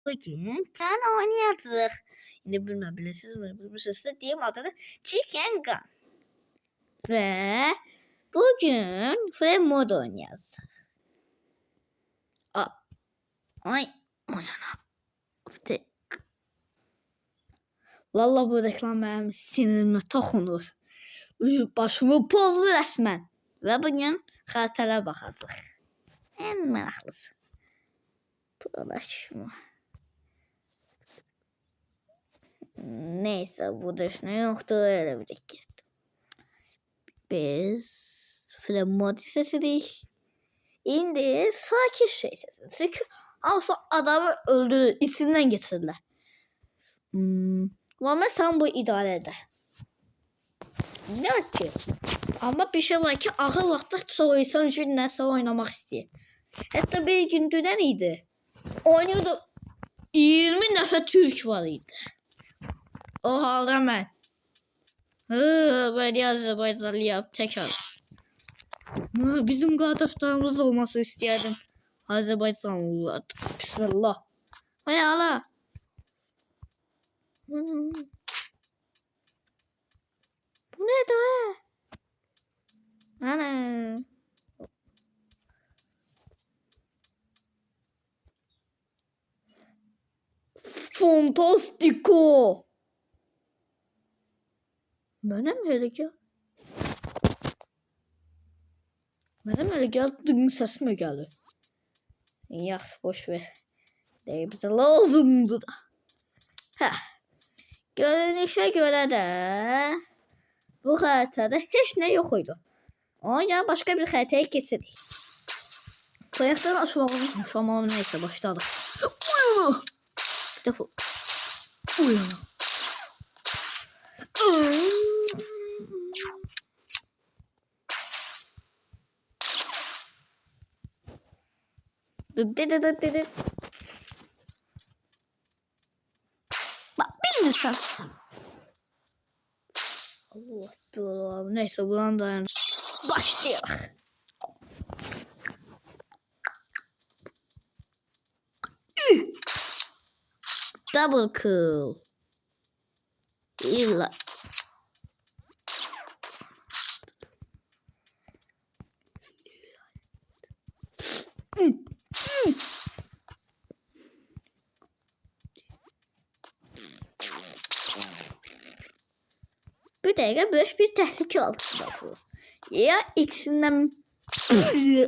Bugün sen oynayacağız. Yine bilmem bilirsiniz mi? Bu sözde diyeyim adı da Chicken Gun. Ve bugün Free Mode oynayacağız. Ay ana. Vallahi bu reklam benim sinirime toxunur. Başımı pozdu resmen. Ve bugün xatirələrə baxacağıq. En meraklısı. Paylaşma. Neyse bu düşüne yoktu öyle bir dakika. Biz Flemodi sesidik. İndi sakin şey sesi. Çünkü asla adamı öldürür. İçinden getirirler. Ama sen bu idare eder. Ne ki? Ama bir şey var ki ağır vakti çoğu insan için nəsə oynamak istiyor. Hatta bir gün dünen idi. Oynuyordu. 20 nəfər Türk var idi. O halda mən. Ben Azerbaycanlıyam tekrar. Bizim kardeşlerimiz olması isterdim. Azerbaycanlılar. Bismillah. Hay Allah. Bu ne de? Ana. Fantastico. Benim öyle gel. Benim öyle geldiğin ses mi geldi? Ya boş ver. Değil bize lazımdı da. Heh. Görünüşe göre de bu haritada hiç ne yok oydu. Ya başka bir haritaya geçelim. Kayaktan açmamı unutmuş ama neyse başladık. Uyunu. Bir defa. Uyunu. Bak bilmiyorsan. Allah dur. Neyse buradan dayan. Başlayalım. Double kill. İlla. Bir dakika böyle bir tehlike altındasınız. Ya ikisinden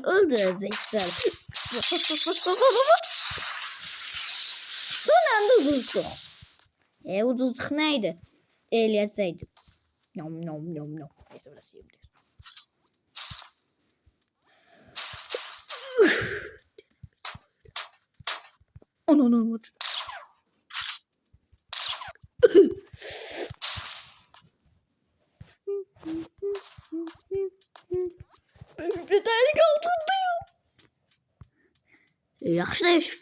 öldürecekler. Son anda uzduk. Uzduk neydi? Elias'daydı. Nom nom nom nom. Neyse burası yiyebilir. Onu. Bir tehlike altındayım. Yaxşı iş.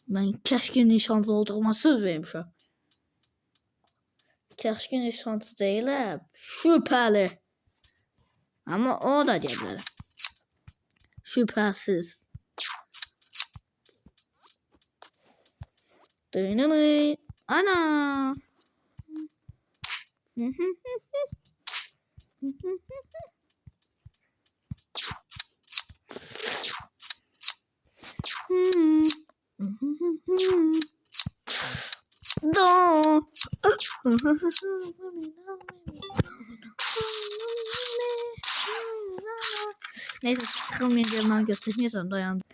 Ben keşke nişansız olduğuma söz vermişim. Keşke nişansız değilim. Şüpheli. Ama o da diyebilirim. Şüphesiz. Ana. Neyse sıkılmayınca ben göstermiyorsam dayandım.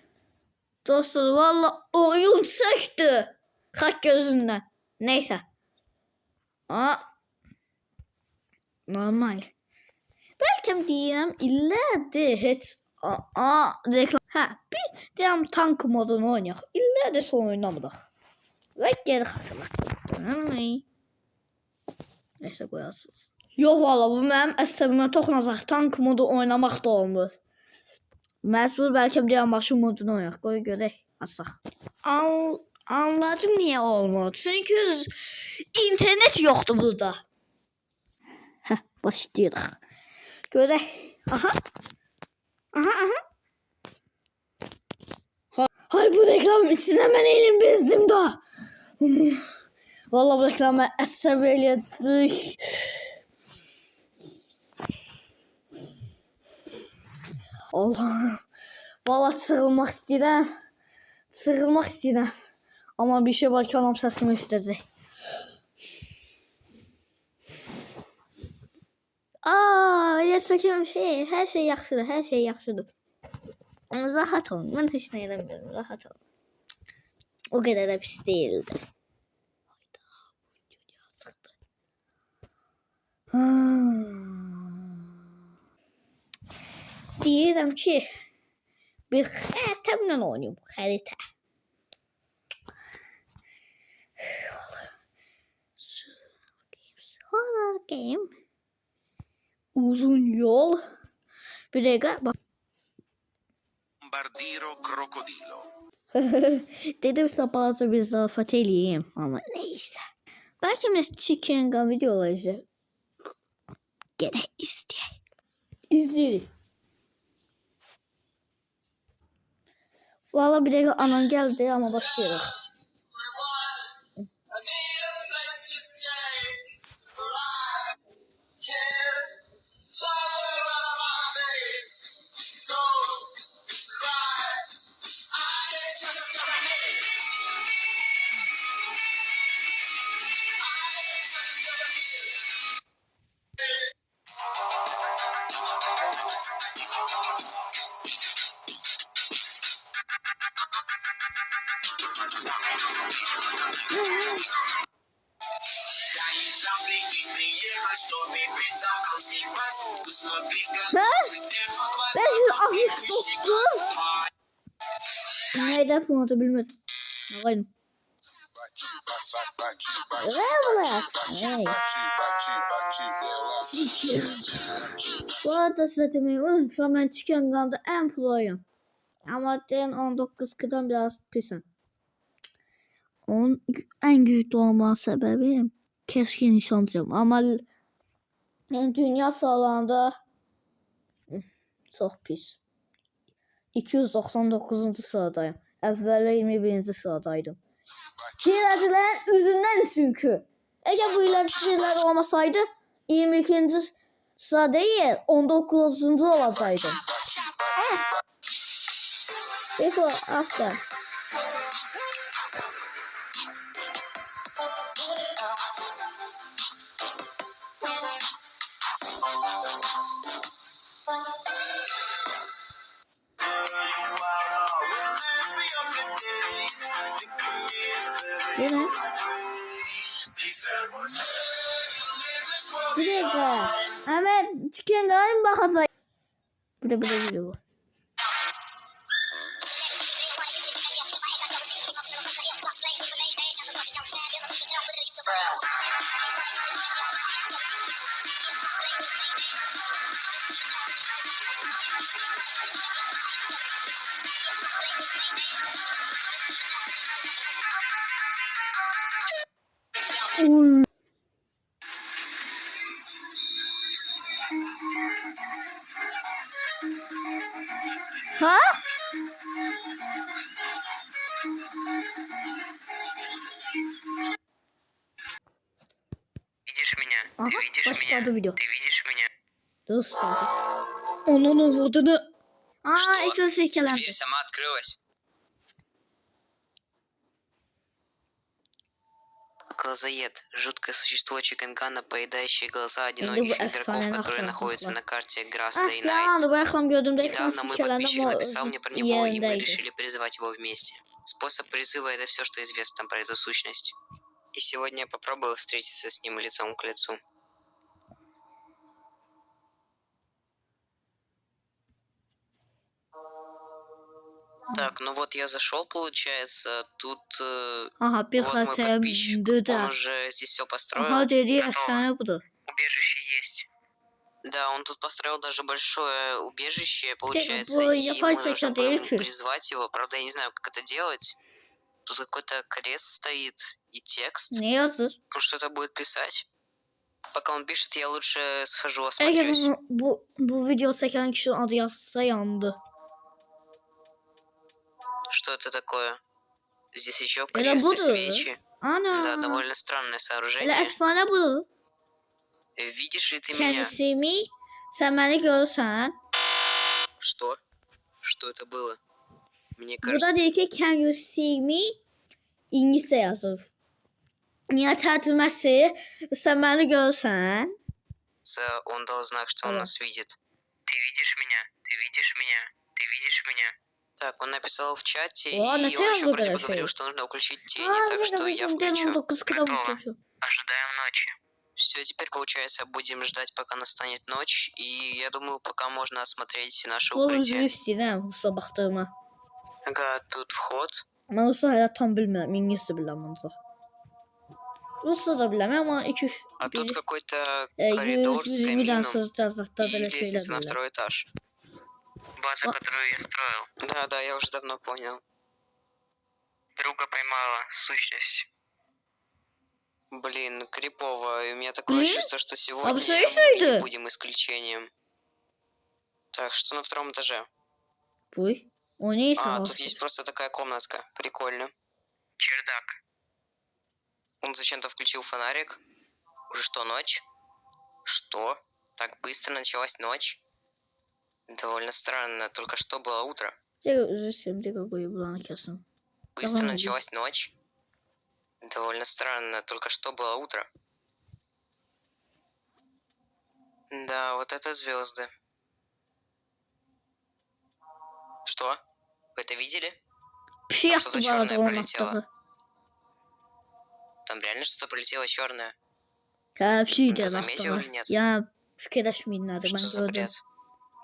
Dostlar valla oyun çekti. Kalk gözünden. Neyse. Normal. Belki diyeyim illa de hiç reklam. Bir diyeyim tank modunu oynayak. İlla de son oynamadık. Ve geri hatırlatdım. Neyse koyarsınız. Yok valla bu benim əsəbimə toxunacaq. Tank modu oynamaq da olmur. Məcbur belki diyeyim başı modunu oynayak. Qoy görək. Asaq. Anladım niye olmur. Çünkü internet yoktu burada. Başlayırıq. Görək. Aha. Ay bu reklam içine ben elim bezdim da. Vallahi bu reklama əsəbiyyətlik. Allah'ım. Vallahi sığılmak istəyirəm. Sığılmak istəyirəm. Ama bir şey var ki anam səsimi istəyəcək. Öyle saçma şey. Her şey yaxşıdır. Her şey yaxşıdır. Rahat olun. Ben heç nə eləmirəm. Rahat olun. O kadar da pis değildi. Deyirəm ki bir xəritəmlə oynayım. Xəritə. Horror game. Uzun yol. Bir dakika bak. Bombardiro crocodilo. Dedim sabahsı bir zarafat eləyim ama neyse. Belki biraz chicken gun videoları izle. Gene isteyeyim. İzleyelim. Valla bir dakika anam geldi ama başlayalım. Ben şu ahış tuttum. Neyden bunu bilmedim. Bakayım. Relax. Hey. Chicken. Bu arada size demeyi unutmayın. Şu an ben Chicken Gun'da en pro'yum. Ama den 19 kıdan biraz pisim. Onun en güçlü olma sebebim keskin nişancım. Ama ben dünya sıralığında çok pis. 299. sıradayım. Əvvəllər 21-ci sıradaydım. Hiləcələrin üzündən çünki. Əgər bu hiləcələr olmasaydı 22-ci sıra değil 19-cu olacaqdım. Before after. Bu ne? Bir dakika. Hemen Chicken Gun'a bakacağım. Bu da bu. Ha? Видишь меня? Ага, Ты видишь başladı меня? video. Ты видишь меня? Dostum. Onun vurdunu. Что? ekran silkelendi. Дверь сама открылась. Глазоед. Жуткое существо Чикенгана, поедающее глаза одиноких игроков, которые находятся на карте Grass Day Night. Bu reklam gördüğümde ekran Недавно мой silkelendi подписчик ama написал мне про него, и мы yerindeydi. решили призвать его вместе. Способ призыва — это все, что известно про эту сущность. И сегодня я попробую встретиться с ним лицом к лицу. Так, ну вот я зашел, получается, тут Aha bir вот мой подписчик, hatem он de. уже здесь все построил. Aha dedi Готово. efsane budur. Убежище есть. Да, он тут построил даже большое убежище, получается, bu и мы yapay должны zeka değil будем ki. призвать его. Правда, я не знаю, как это делать. Тут какой-то крест стоит и текст. Ne yazır? Он что-то будет писать. Пока он пишет, я лучше схожу, Eğer осмотрюсь. bu video çeken kişinin adı yazsa yandı. Что что это такое? Здесь еще Это кресты, буду. свечи. Ana. Да, довольно странное Elə сооружение. efsane budur. Видишь ли ты Can you меня? see me? Sən məni görürsən? Что? Что это было? Мне Burada кажется, deyir ki, can you see me? İngiliscə yazıb. Niyə tərcüməsi? Sən məni görürsən? он дал знак, что он Ага. нас видит. Ты видишь меня? Ты видишь меня? Ты видишь меня? Так, он написал в чате, и Ладно, он ты еще вроде бы разговариваешь. говорил, что нужно включить тени, так что я включу. Ожидаем ночи. Все, теперь, получается, будем ждать, пока настанет ночь, и я думаю, пока можно осмотреть наше Bu укрытие. üzrü istəyirəm Musa baxdığıma. Ага, тут вход. Mən Musa hələ tam bilmirəm, İngiliscə bilirəm ancaq. Rusca da bilirəm, amma 2-3 А тут какой-то 100 коридор с 120 dənə камином söz yazdıqda и belə şeylər лестница на bilirəm. второй этаж. База, которую я строил. Да, я уже давно понял. Друга поймала, сущность. Блин, крипово. И у меня такое чувство, что сегодня мы Абсолютно. не будем исключением. Так, что на втором этаже? Buy. O neysə? А, тут есть просто такая комнатка. Прикольно. Чердак. Он зачем-то включил фонарик. Уже что, ночь? Что? Так быстро началась ночь? Довольно странно. Только что было утро. Üzr istəyirəm, dəqiq qoyub bulanı kəsin. Быстро Ага. началась ночь? Довольно странно. Только что было утро. Да, вот это звезды. Что? Вы это видели? Bir şey Там что-то yaptı bu arada черное onun пролетело. atlağı. Там реально что-то пролетело черное. Hə, bir şey Ты də заметил atlağı. или нет? Ya fikirləşməyin nədir, Что mən за gördüm. бред?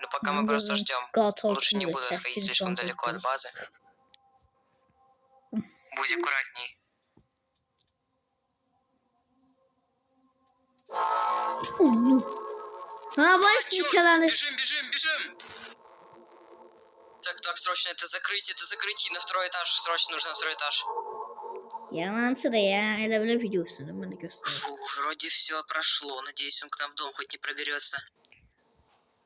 Ну пока Ben мы просто gördüm. ждем. Qatil Лучше не kimi буду отходить kəskin слишком can далеко от çəkdir. базы. Будь аккуратней. Onu. Ha, vay silkeləni. Бежим! Так, срочно, это закрытие на второй этаж. Срочно нужно на второй этаж. Yalancıdır ya, elə belə videosunu mənə göstərir. Фу, вроде все прошло. Надеюсь, он к нам в дом хоть не проберется.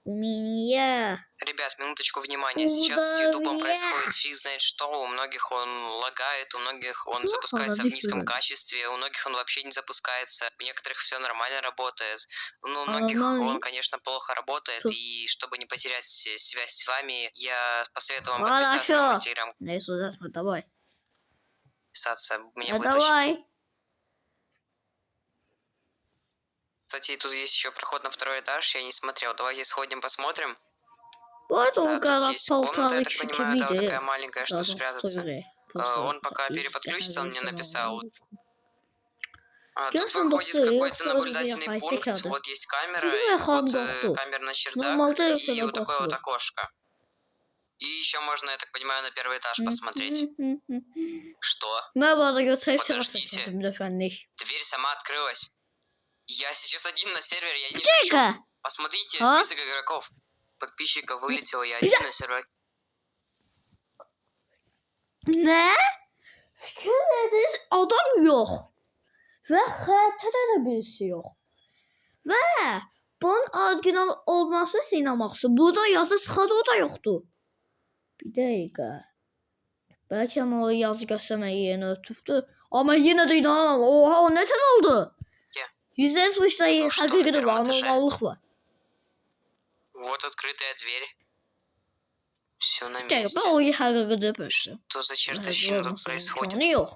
У меня. Ребят, минуточку внимания. Сейчас с Ютубом Удобнее. происходит фиг знает что. У многих он лагает, у многих он Ну, запускается в ладно, низком фига. качестве, у многих он вообще не запускается, у некоторых все нормально работает. Ну, у А многих нормально? он, конечно, плохо работает. Что? И чтобы не потерять связь с вами, я посоветую вам Хорошо. подписаться на мой телеграм. Neyse uzatma, давай. Подписаться. Мне Ya будет очень... давай. Кстати, тут есть еще проход на второй этаж, я не смотрел. Давайте сходим посмотрим. Bu arada Да, o тут kadar есть комната, я paltarlı так kişi понимаю, да, вот kimiydi? такая маленькая, что спрятаться. Он пока переподключится, он мне написал. А, тут Görürsən, выходит dostum, какой-то yoxsa наблюдательный özü пункт. zekadır. Вот есть камера, Sizin и вот yaxanlıqdır. камера на чердак, Normalda yoxsa и da вот такое вот qorxur. окошко. И еще можно, я так понимаю, на первый этаж посмотреть. Что? Mən bu arada götürüb Подождите. çəkdim dəfənlik. Дверь сама открылась. Я сейчас один на сервере, я не шучу. Dəqiqə. Посмотрите, А? список игроков. Подписчиков вылетело, я один на сервере. Nə? Fikir ediniz, adam yox. Və xəritədə də birisi yox. Və bunun orijinal olması sinemaxsı. Burada yazı çıxadı, o da yoxdur. Bir dəqiqə. Bəlkə o yazı göstərməyi yenə ötübdü. Amma yenə də inanamam. Oha, o nətən oldu? Ya. %100 bu işdə Ну что, на həqiqətə первом var, этаже. normallıq var. Вот открытая дверь. Все на Dəqiqə, месте. bu o həqiqətə bəşdir. Что за чертовщина тут происходит? İmkanı yox.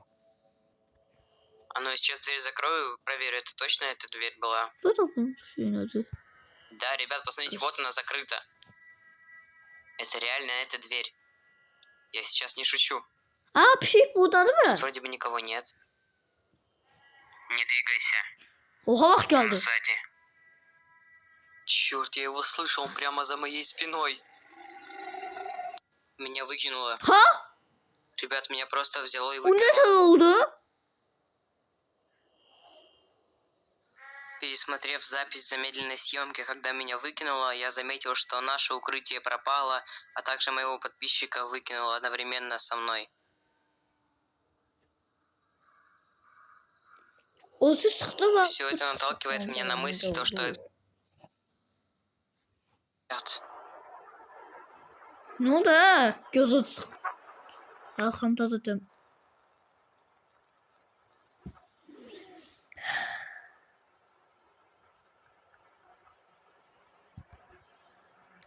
А ну я сейчас дверь закрою, проверю, это точно эта дверь была. Bu da bunun şey nədir? Да, ребят, посмотрите, вот она закрыта. Это реально эта дверь. Я сейчас не шучу. Aa, pişik buradadır mı? Тут вроде бы никого нет. Не двигайся. Oha, vaxt gəldi. Сзади. Черт, я его слышал прямо за моей спиной. Меня выкинуло. Ha? Ребят, меня просто взяло и O выкинуло. nətən oldu? Пересмотрев запись замедленной съемки, когда меня выкинуло, я заметил, что наше укрытие пропало, а также моего подписчика выкинуло одновременно со мной. O çıxdı və... Все это наталкивает меня на мысль, то, что это... Nə oldu? Gözü çıxdı. Arkamda da dön.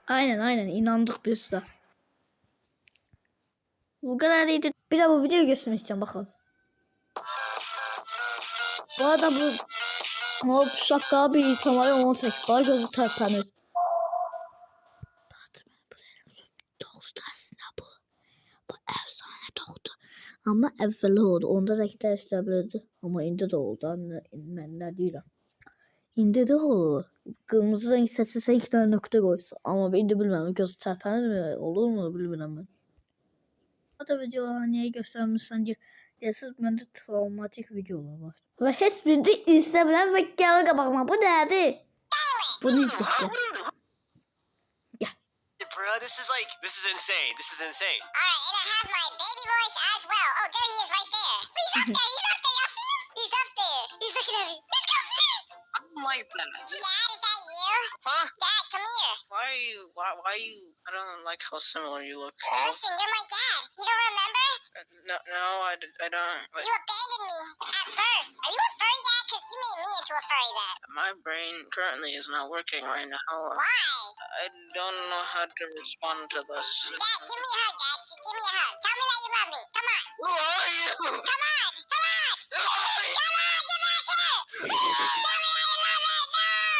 Aynen inandık biz de. Bu kadar iyiydi. Bir de bu videoyu göstermek istiyorum bakalım. Bu arada bu şapka bir insan var ya 18 bay gözü tertemiz. Doktor aslında bu. Bu efsane doktor. Ama evvel oldu. Onda da gitar isteyebilirdi. Ama indi de oldu. Ben ne diyorum. İndi de olur. Kırmızı renk sesi sen 2 tane nokta koysa. Ama indi bilmem. Gözü tertemiz mi? Olur mu bilmem ben. Da videoları niye göstermişsən deyəsiz məndə travmatik videolar var. Və heç birində izləmirəm və gəlir qabağıma. Bu nədir? Bunu izlə. Gəl. Bro, this is insane. This is insane. Alright, and I have my baby voice as well. Oh, there he is right there. He's up there. He's up there. Y'all see him? He's up there. He's looking at me. He's confused. I don't like that. Dad, is that you? Huh? Dad, come here. Why are you? Why are you? I don't like how similar you look. Listen, you're my dad. You don't remember? No, I don't. You abandoned me at first. Are you a furry dad? Because you made me into a furry dad. My brain currently is not working right now. Why? I don't know how to respond to this. Dad, give me a hug, Dad. Give me a hug. Tell me that you love me. Come on. Who are you? Come on. Come on. Who are you? Come on, get back here. Tell me that you love me.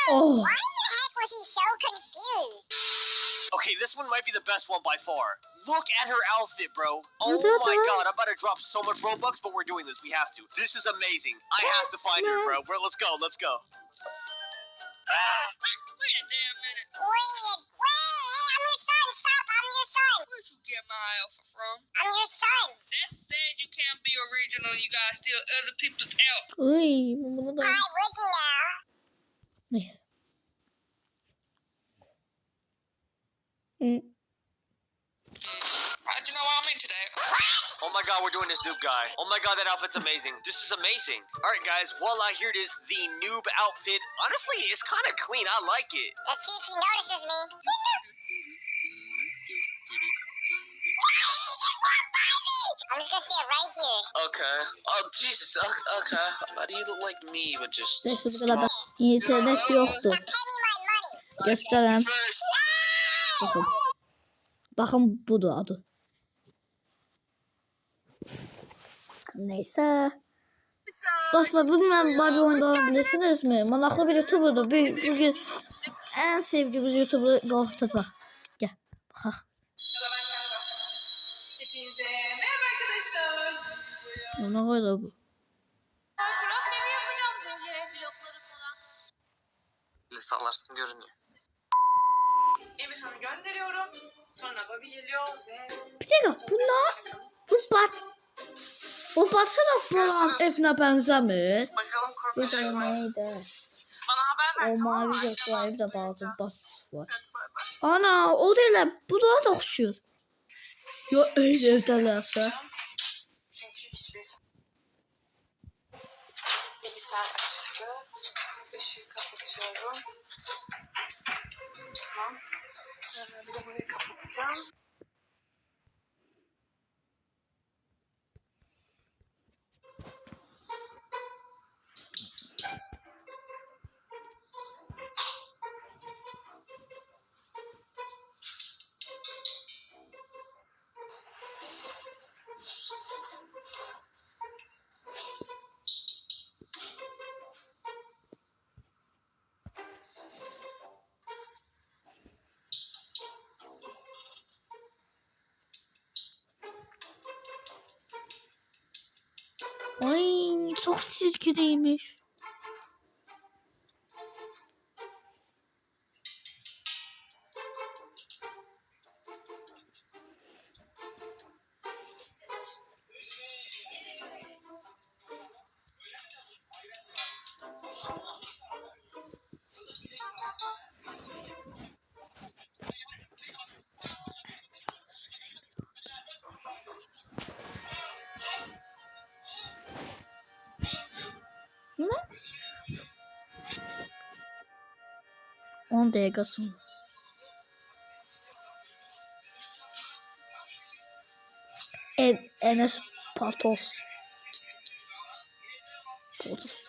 No. Oh. Why in the heck was he so confused? Okay, this one might be the best one by far. Look at her outfit, bro. Oh Look at my that. god, I'm about to drop so much Robux, but we're doing this. We have to. This is amazing. I have to find her, bro. Let's go. Let's go. Wait a damn minute. Wait, hey, I'm your son. Stop, I'm your son. Where'd you get my alpha from? I'm your son. That said you can't be original. You gotta steal other people's alpha. Uy, bunu da. Hi, would you now? Neyse. Hı. How'd you know I'm into that? Oh my god, we're doing this noob guy. Oh my god, that outfit's amazing. This is amazing. Alright guys, voila, here it is. The noob outfit. Honestly, it's kind of clean. I like it. Let's see if he notices me. I'm just gonna stand right here. Okay. Oh, Jesus. Okay. Why do you look like me, but just... Neyse bu kadar. İnternet yoktu. Now pay me my money. Gösteren. First. Bakın. Bakın budur adı. Neyse. Dostlar bilmem Barbie oyunda olabilirsiniz mi? Manaklı bir YouTuber'da bugün en sevdiğimiz YouTuber'ı korkutacak. Gel. Bak. Hepinize merhaba arkadaşlar. Ona koy da bu. Craft evi yapacağım böyle blokları falan. Sallarsın görünüyor. Emirhan'ı gönderiyorum. Sonra Bobby geliyor ve... Bir dakika bunlar bu baksana bulan evine benzemir. Bakalım Bu korkacak da mı? neydi? Bana haber ver O tamam mı? mavi Ayşe göstereyim bana- de bazı basısı var. Hadi bay bay. Ana o değil bu da okşuyor. Yo öyle evdelerse. Çünkü hiçbir bilgisayar açıktı. Işığı kapatıyorum. Tamam. Bir de burayı kapatacağım. Ay çok çirkiniymiş. Ne? 10 dakika sonra. Enes Patos. Patos.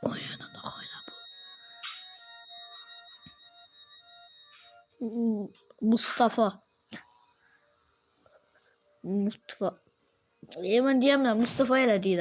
O yanına koyla bu. Mustafa. Yemin diyemem Mustafa ile değil.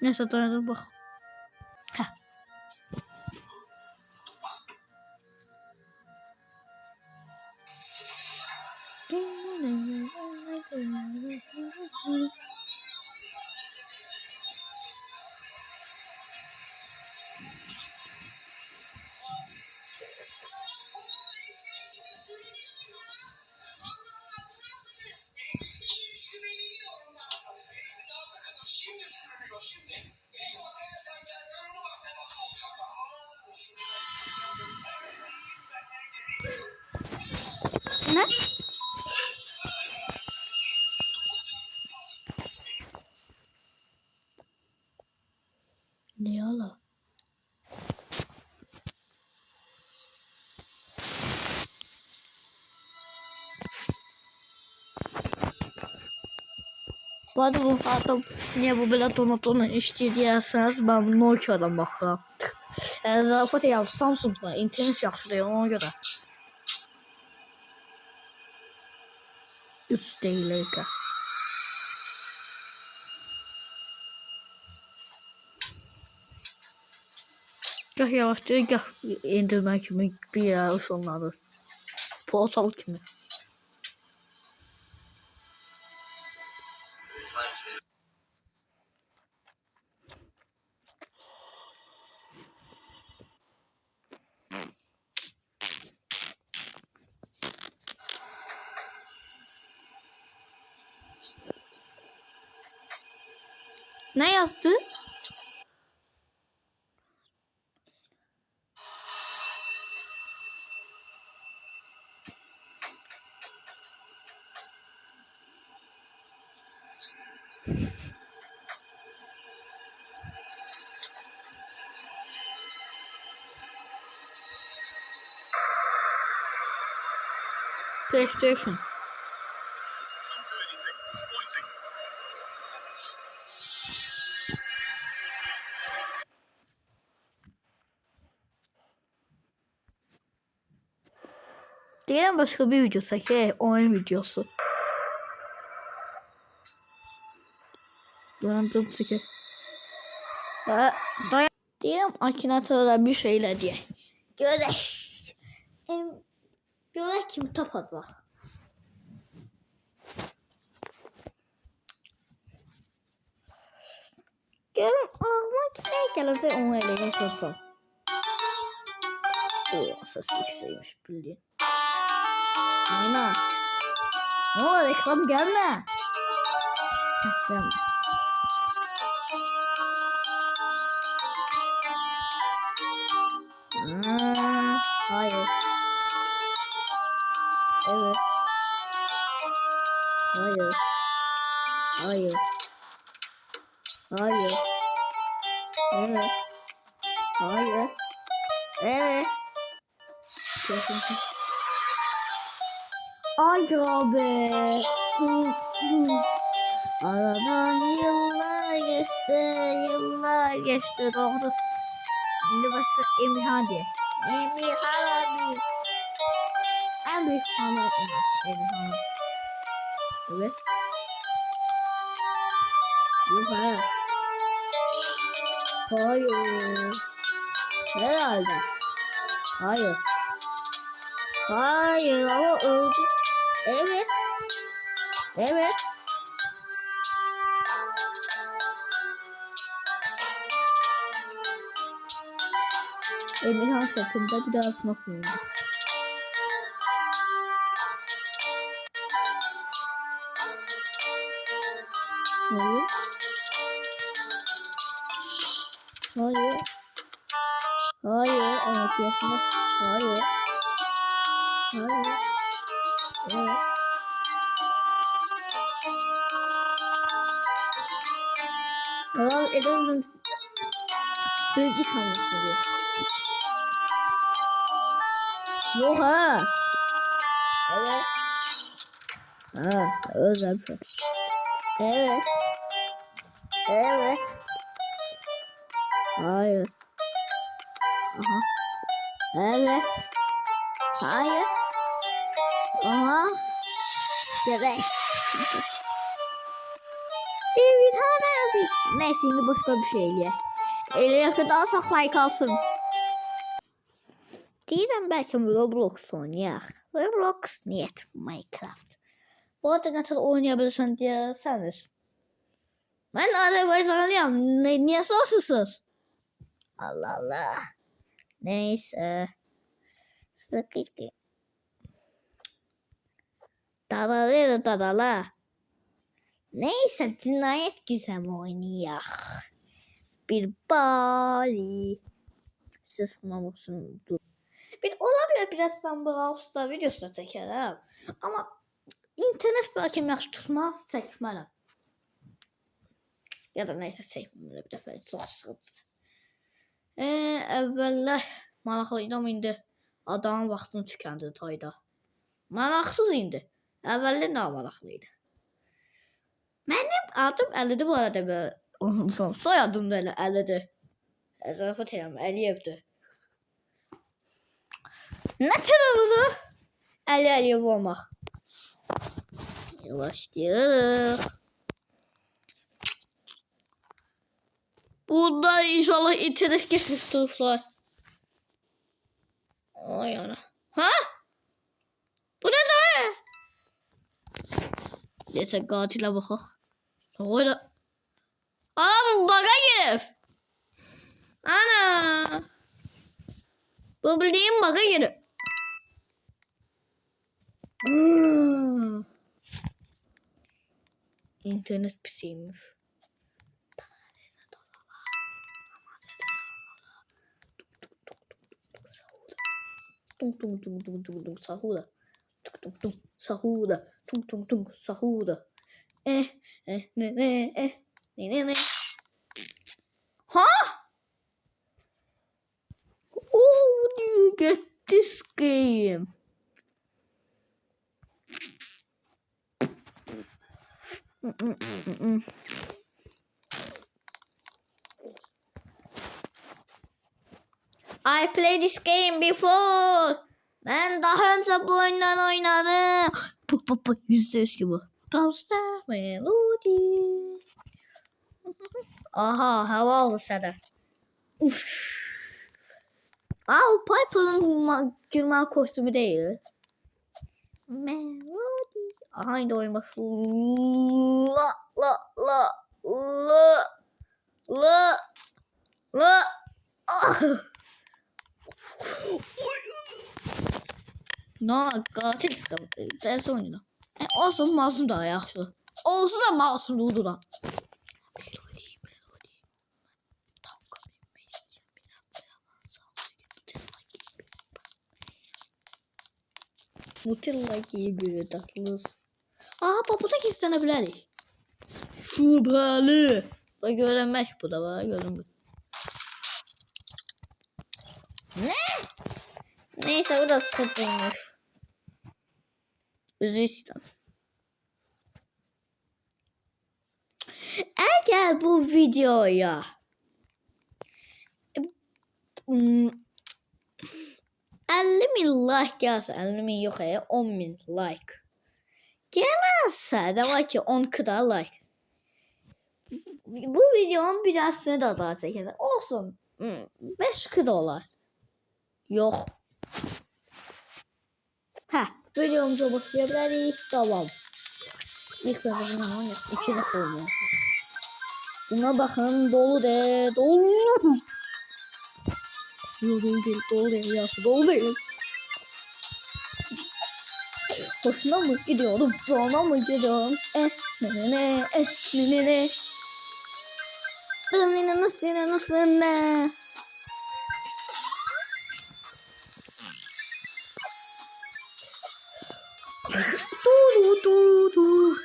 Neyse dayanır bak. Heh. Ne? Ne ala? Bu arada bu adam niye bu belə donatonu işləyəcəksiniz? Ben Nokia'dan baxıram. Zarafat ya Samsung'da internet yaxşı deyil ona görə. 3 dəqiqə. Gah yavaşça, gah indirmə kimi bir yer sonladı. Portal kimi. Ne yazdı? PlayStation. Diyelim başka bir video çekeyim, oyun videosu. Dayandım çekeyim. Diyelim Akinator'da bir şeyle diye. Görək kim tapacaq. Görüm ağlıma ne gələcək onu elə yapacağım. O ses yükselmiş bildiğin. Ayna. Ne olur reklam gelme. Gelme. Hayır. Evet. Hayır. Hayır. Hayır. Evet. Hayır. Evet. Aga be. Aradan yıllar geçti doğru. Şimdi başka Emirhan diye. Emirhan abi. Emirhan abi. Emirhan. Evet. Yuh. Hayır. Herhalde. Hayır. Hayır ama öldü. Evet. Evet. Emirhan setinde biraz sınıf oldu. Hayır. Hayır. Hayır. Evet yapma. Hayır. Hayır. Evet. Kral edemem. Bilgi kalması diyor. Yok ha. Evet. Ha, özel bir şey. Evet. Evet. Hayır. Aha. Evet. Hayır. Aha. Gerek. Bir tane bir. Neyse şimdi başka bir şey ya. 50'ye kadar saklay kalsın. Deyirəm belki Roblox oynayaq. Roblox niyet Minecraft. Bu arada ne kadar oynayabilirsen derseniz. Ben Azerbaycanlıyam. Niye sorsusuz? Allah Allah. Neyse. Sıkıntı. Dadala. Neyse cinayet gizemi oynayaq. Bir bari. Siz olsun. Bir olabilir birazdan Brawl Stars videosunu çəkərəm. Amma internet belki yaxşı tutmaz, çəkmərəm. Ya da neyse çəkmərəm bir dəfə. Çox sıxıntıdır. Əvvəllər maraqlıydım, indi adamın vaxtını tükəndi toyda. Maraqsız indi. Əvvəllər nə maraqlıydı. Mənim adım Əlidir bu arada belə. Soyadım da elə Əlidir. Zarafat edirəm, Əliyevdir. Nə tər olur? Əliyev olmaq. Başlayırıq. Burada inşallah internet geçmiş duruşlar. Ay ana. Ha? Bu ne de? Neyse katile bakak. Orada. Aa baga girip. Ana. Bu bildiğim baga girip. İnternet pisiymiş. Tung sahuda. Tung sahuda. Tung sahuda. Ne. Ha? Oh, do you get this game? I played this game before. Ben daha önce bu oyundan oynadım. %100 gibi. Poster Melody. Aha hava aldı sana. Uf. Aa Piper'ın gülmen kostümü değil. Melody. Aha indi oyun başlıyor. La. Ah. Ne katil sıkıntı. Ders oynuyor. Olsun masum da yaxşı. Olsun da masum oldu da. Melody. Tanka binmek isteyen Nutella gibi tatlız. Aha bu da gizlenebilir. Şüpheli. Bak görünmek bu da var görünmek. Ne? Neyse bu da sıkıntıymış. Üzüldüm. Eğer bu videoya 50.000 like gelse 50.000 yok ya 10.000 like gelirse de var ki 10 kadar like Bu videonun birazını da daha çəkəcəm. Olsun. 5 olar. Yox. Hə, videomuza başlaya bilərik. Davam. İlk özü bundan oynayaq. 2 dəfə oynayasın. Buna baxın, dolu de, dolu. Yok, dolu değil, ya, dolu değil. Hoşuna mı gidiyorum, zoruna mı gidiyorum? Ne. Nasıl ne? Du.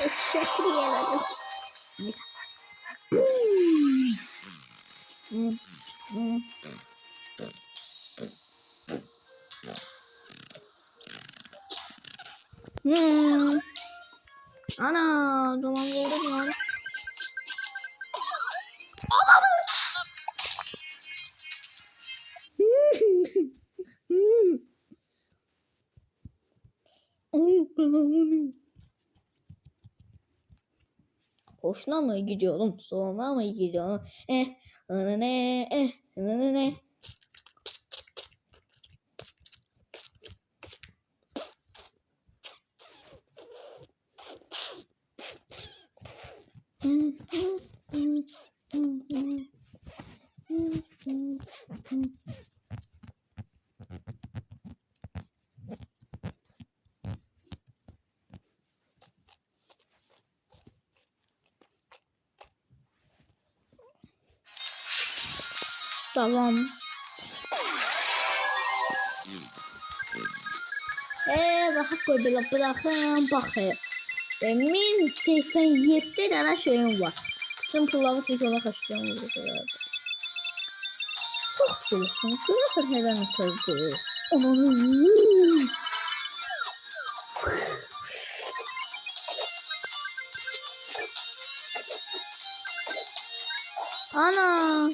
Eşek mi yemedim? Neyse. Ana, dolandırdım lan. Hoşuna mı gidiyorum? Zoruna mı gidiyorum? Ne. Tamam. Daha koy bırakın bakayım. Emin 87 tane şeyim var. Tüm pullarımı silkeme kaçacağım. Çok sıkılısın. Görürsen neden ötürdü. Ana.